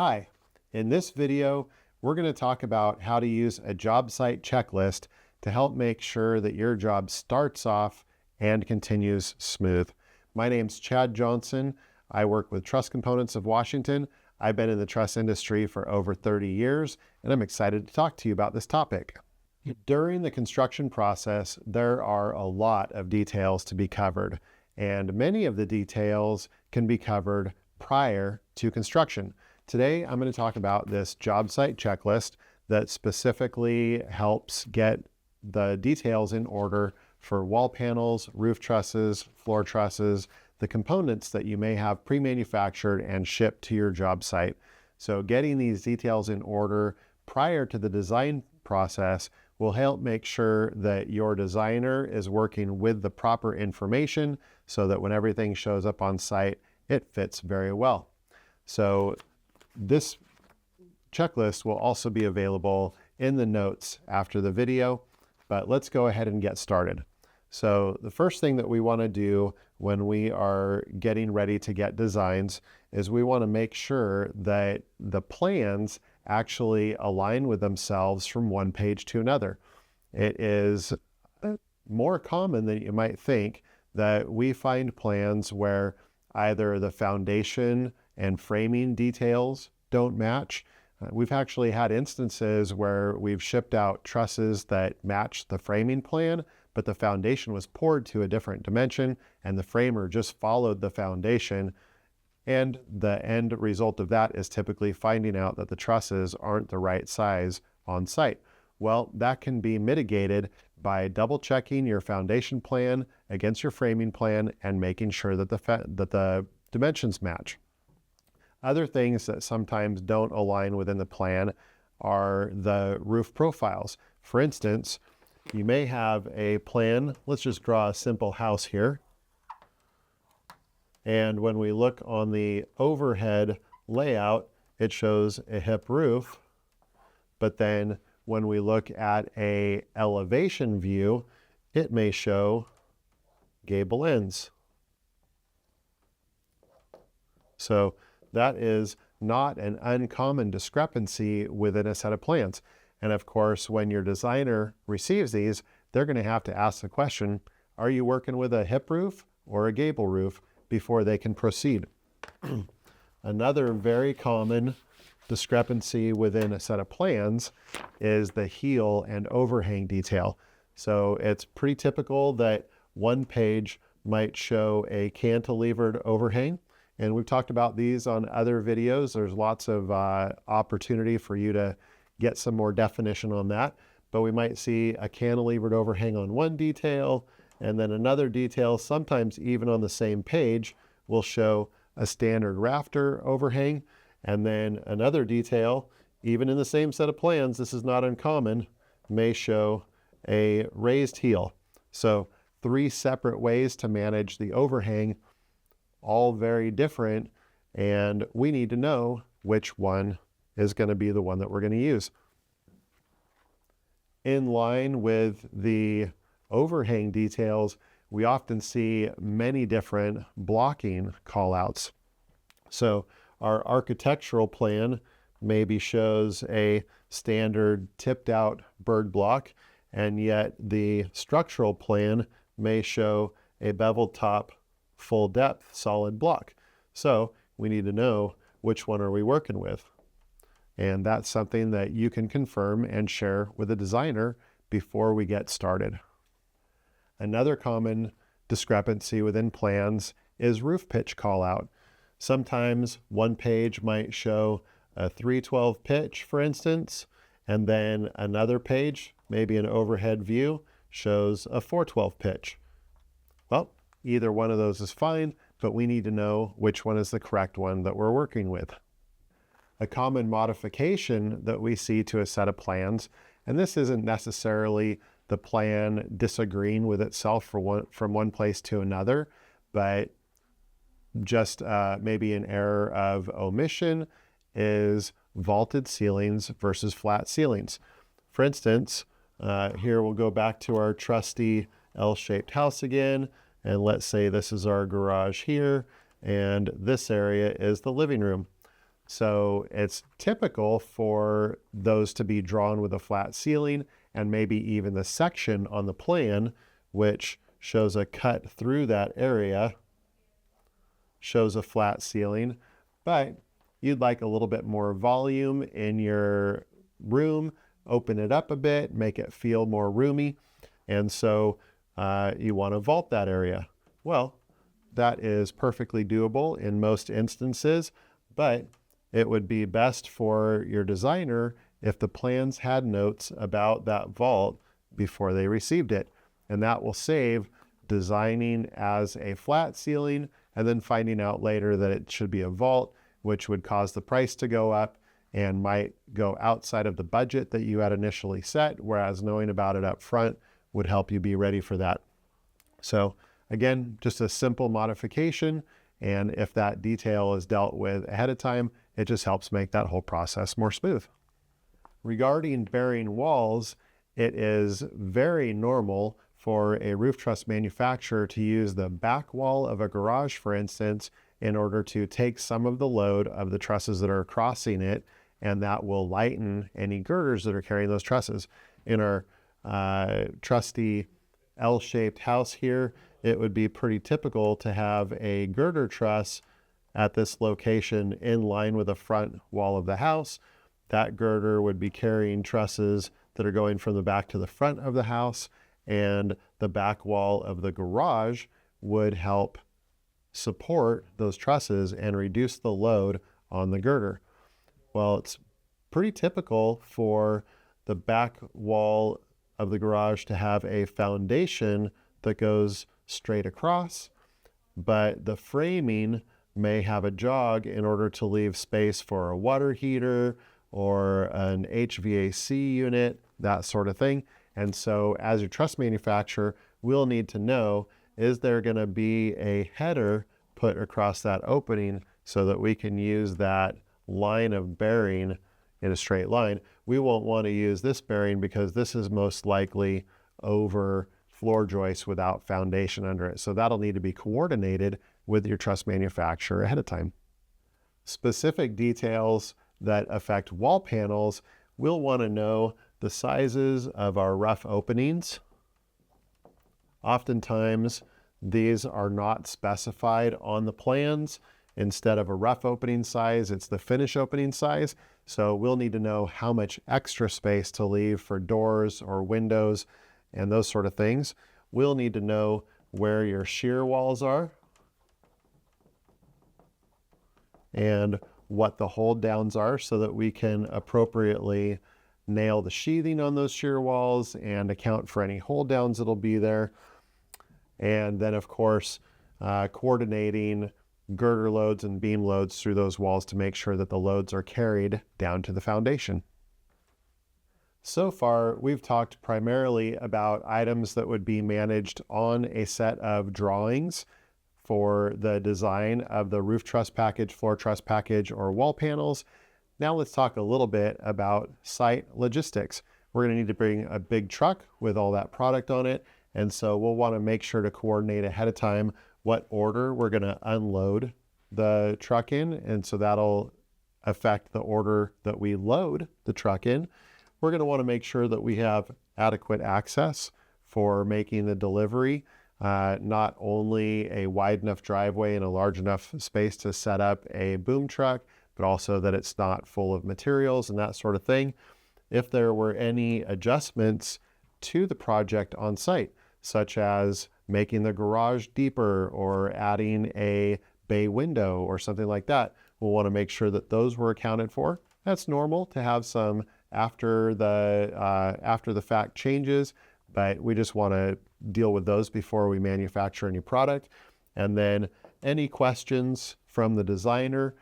Hi, in this video, we're going to talk about how to use a job site checklist to help make sure that your job starts off and continues smooth. My name's Chad Johnson. I work with Truss Components of Washington. I've been in the truss industry for over 30 years, and I'm excited to talk to you about this topic. During the construction process, there are a lot of details to be covered, and many of the details can be covered prior to construction. Today, I'm going to talk about this job site checklist that specifically helps get the details in order for wall panels, roof trusses, floor trusses, the components that you may have pre-manufactured and shipped to your job site. So getting these details in order prior to the design process will help make sure that your designer is working with the proper information so that when everything shows up on site, it fits very well. So this checklist will also be available in the notes after the video, but let's go ahead and get started. So the first thing that we want to do when we are getting ready to get designs is we want to make sure that the plans actually align with themselves from one page to another. It is more common than you might think that we find plans where either the foundation and framing details don't match. We've actually had instances where we've shipped out trusses that match the framing plan, but the foundation was poured to a different dimension and the framer just followed the foundation. And the end result of that is typically finding out that the trusses aren't the right size on site. Well, that can be mitigated by double checking your foundation plan against your framing plan and making sure that the dimensions match. Other things that sometimes don't align within the plan are the roof profiles. For instance, you may have a plan. Let's just draw a simple house here. And when we look on the overhead layout, it shows a hip roof. But then when we look at an elevation view, it may show gable ends. So that is not an uncommon discrepancy within a set of plans. And of course, when your designer receives these, they're going to have to ask the question, are you working with a hip roof or a gable roof, before they can proceed. Another very common discrepancy within a set of plans is the heel and overhang detail. So it's pretty typical that one page might show a cantilevered overhang. And we've talked about these on other videos. There's lots of opportunity for you to get some more definition on that. But we might see a cantilevered overhang on one detail, and then another detail, sometimes even on the same page, will show a standard rafter overhang. And then another detail, even in the same set of plans, this is not uncommon, may show a raised heel. So 3 separate ways to manage the overhang, all very different, and we need to know which one is going to be the one that we're going to use. In line with the overhang details, we often see many different blocking callouts. So our architectural plan maybe shows a standard tipped out bird block, and yet the structural plan may show a beveled top, full depth, solid block. So we need to know which one are we working with. And that's something that you can confirm and share with a designer before we get started. Another common discrepancy within plans is roof pitch callout. Sometimes one page might show a 312 pitch, for instance, and then another page, maybe an overhead view, shows a 412 pitch. Well, either one of those is fine, but we need to know which one is the correct one that we're working with. A common modification that we see to a set of plans, and this isn't necessarily the plan disagreeing with itself from one place to another, but just maybe an error of omission, is vaulted ceilings versus flat ceilings. For instance, here we'll go back to our trusty L-shaped house again, and let's say this is our garage here, and this area is the living room. So it's typical for those to be drawn with a flat ceiling, and maybe even the section on the plan, which shows a cut through that area, shows a flat ceiling. But you'd like a little bit more volume in your room, open it up a bit, make it feel more roomy. And so you want to vault that area. Well, that is perfectly doable in most instances, but it would be best for your designer if the plans had notes about that vault before they received it. And that will save designing as a flat ceiling and then finding out later that it should be a vault, which would cause the price to go up and might go outside of the budget that you had initially set, whereas knowing about it up front would help you be ready for that. So again, just a simple modification, and if that detail is dealt with ahead of time, it just helps make that whole process more smooth. Regarding bearing walls, it is very normal for a roof truss manufacturer to use the back wall of a garage, for instance, in order to take some of the load of the trusses that are crossing it, and that will lighten any girders that are carrying those trusses. In our trusty L-shaped house here, it would be pretty typical to have a girder truss at this location in line with the front wall of the house. That girder would be carrying trusses that are going from the back to the front of the house, and the back wall of the garage would help support those trusses and reduce the load on the girder. Well, it's pretty typical for the back wall of the garage to have a foundation that goes straight across, but the framing may have a jog in order to leave space for a water heater or an HVAC unit, that sort of thing. And so as your truss manufacturer, we'll need to know, is there going to be a header put across that opening so that we can use that line of bearing in a straight line? We won't want to use this bearing because this is most likely over floor joists without foundation under it. So that'll need to be coordinated with your truss manufacturer ahead of time. Specific details that affect wall panels, we'll want to know the sizes of our rough openings. Oftentimes, these are not specified on the plans. Instead of a rough opening size, it's the finish opening size. So we'll need to know how much extra space to leave for doors or windows and those sort of things. We'll need to know where your shear walls are and what the hold downs are so that we can appropriately nail the sheathing on those shear walls and account for any hold downs that'll be there. And then of course, coordinating girder loads and beam loads through those walls to make sure that the loads are carried down to the foundation. So far, we've talked primarily about items that would be managed on a set of drawings for the design of the roof truss package, floor truss package, or wall panels. Now let's talk a little bit about site logistics. We're going to need to bring a big truck with all that product on it, and so we'll want to make sure to coordinate ahead of time what order we're going to unload the truck in, and so that'll affect the order that we load the truck in. We're going to want to make sure that we have adequate access for making the delivery, not only a wide enough driveway and a large enough space to set up a boom truck, but also that it's not full of materials and that sort of thing. If there were any adjustments to the project on site, such as making the garage deeper or adding a bay window or something like that, we'll want to make sure that those were accounted for. That's normal to have some after the fact changes, but we just want to deal with those before we manufacture any product. And then any questions from the designer,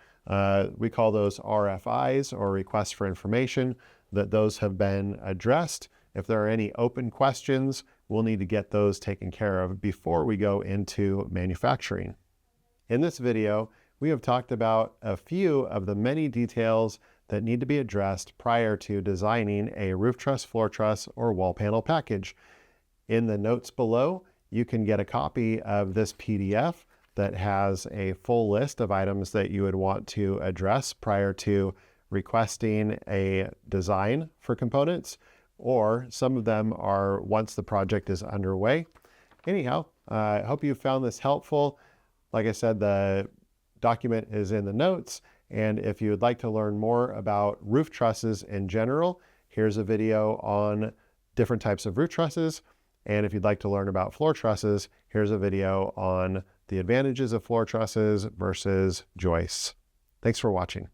we call those RFIs, or requests for information, that those have been addressed. If there are any open questions, we'll need to get those taken care of before we go into manufacturing. In this video, we have talked about a few of the many details that need to be addressed prior to designing a roof truss, floor truss, or wall panel package. In the notes below, you can get a copy of this PDF that has a full list of items that you would want to address prior to requesting a design for components, or some of them are once the project is underway. Anyhow, I hope you found this helpful. Like I said, the document is in the notes, and if you would like to learn more about roof trusses in general, here's a video on different types of roof trusses. And if you'd like to learn about floor trusses, here's a video on the advantages of floor trusses versus joists. Thanks for watching.